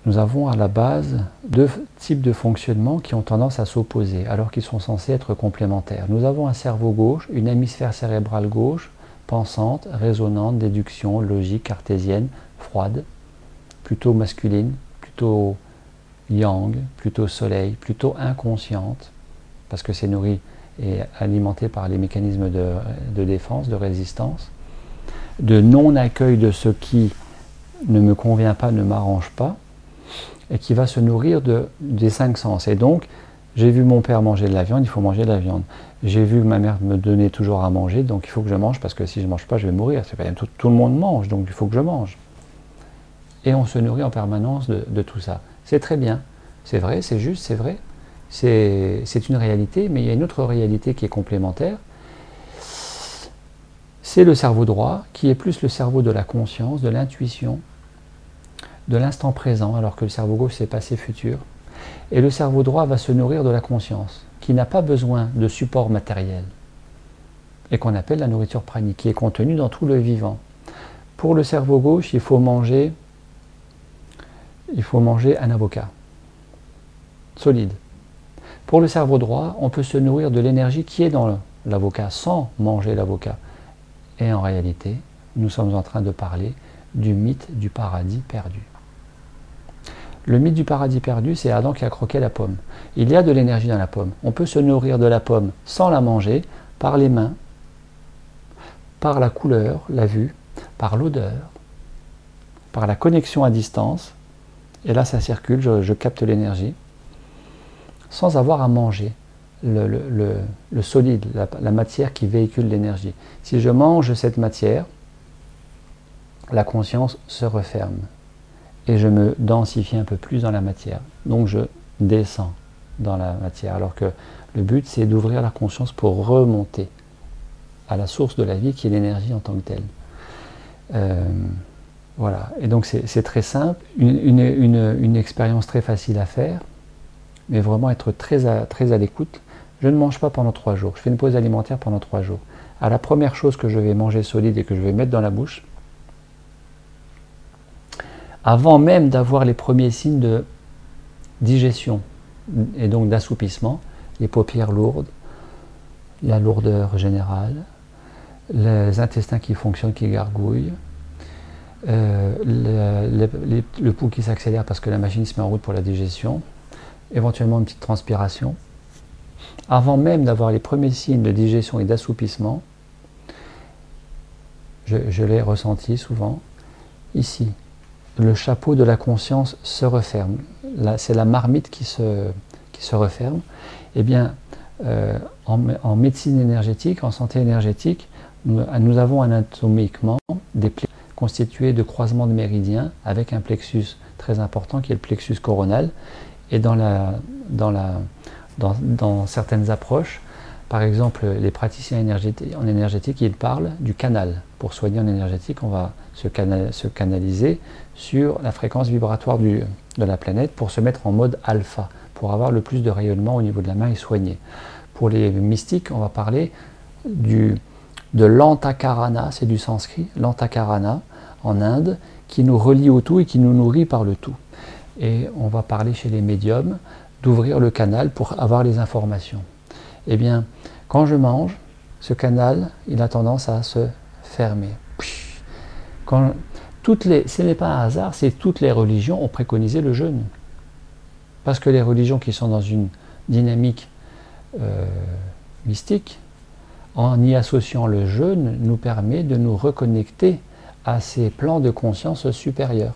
nous avons à la base deux types de fonctionnement qui ont tendance à s'opposer, alors qu'ils sont censés être complémentaires. Nous avons un cerveau gauche, une hémisphère cérébrale gauche, pensante, raisonnante, déduction, logique, cartésienne, froide, plutôt masculine, plutôt yang, plutôt soleil, plutôt inconsciente, parce que c'est nourri et alimenté par les mécanismes de défense, de résistance, de non-accueil de ce qui ne me convient pas, ne m'arrange pas, et qui va se nourrir des cinq sens. Et donc, j'ai vu mon père manger de la viande, il faut manger de la viande. J'ai vu ma mère me donner toujours à manger, donc il faut que je mange, parce que si je ne mange pas, je vais mourir. C'est pas, tout le monde mange, donc il faut que je mange. Et on se nourrit en permanence de tout ça. C'est très bien, c'est vrai, c'est juste, c'est vrai. C'est une réalité, mais il y a une autre réalité qui est complémentaire. C'est le cerveau droit, qui est plus le cerveau de la conscience, de l'intuition, de l'instant présent, alors que le cerveau gauche, c'est passé, futur. Et le cerveau droit va se nourrir de la conscience, qui n'a pas besoin de support matériel, et qu'on appelle la nourriture pranique, qui est contenue dans tout le vivant. Pour le cerveau gauche, il faut manger un avocat, solide. Pour le cerveau droit, on peut se nourrir de l'énergie qui est dans l'avocat, sans manger l'avocat. Et en réalité, nous sommes en train de parler du mythe du paradis perdu. Le mythe du paradis perdu, c'est Adam qui a croqué la pomme. Il y a de l'énergie dans la pomme. On peut se nourrir de la pomme sans la manger, par les mains, par la couleur, la vue, par l'odeur, par la connexion à distance. Et là, ça circule, je capte l'énergie, sans avoir à manger le solide, la matière qui véhicule l'énergie. Si je mange cette matière, la conscience se referme. Et je me densifie un peu plus dans la matière. Donc je descends dans la matière. Alors que le but, c'est d'ouvrir la conscience pour remonter à la source de la vie qui est l'énergie en tant que telle. Voilà. Et donc c'est très simple, une expérience très facile à faire, mais vraiment être très à l'écoute. Je ne mange pas pendant 3 jours. Je fais une pause alimentaire pendant 3 jours. À la première chose que je vais manger solide et que je vais mettre dans la bouche, avant même d'avoir les premiers signes de digestion et donc d'assoupissement, les paupières lourdes, la lourdeur générale, les intestins qui fonctionnent, qui gargouillent, le pouls qui s'accélère parce que la machine se met en route pour la digestion, éventuellement une petite transpiration. Avant même d'avoir les premiers signes de digestion et d'assoupissement, je l'ai ressenti souvent, ici, le chapeau de la conscience se referme. C'est la marmite qui se referme. Eh bien, en médecine énergétique, en santé énergétique, nous avons anatomiquement des plexus constitués de croisements de méridiens avec un plexus très important qui est le plexus coronal. Et dans certaines approches, par exemple les praticiens en énergétique, ils parlent du canal. Pour soigner en énergétique, on va se canaliser sur la fréquence vibratoire de la planète pour se mettre en mode alpha, pour avoir le plus de rayonnement au niveau de la main et soigner. Pour les mystiques, on va parler de l'antakarana, c'est du sanskrit, l'antakarana en Inde, qui nous relie au tout et qui nous nourrit par le tout. Et on va parler chez les médiums d'ouvrir le canal pour avoir les informations. Eh bien, quand je mange, ce canal, il a tendance à se fermer. Ce n'est pas un hasard, c'est toutes les religions ont préconisé le jeûne. Parce que les religions qui sont dans une dynamique mystique, en y associant le jeûne, nous permet de nous reconnecter à ces plans de conscience supérieurs.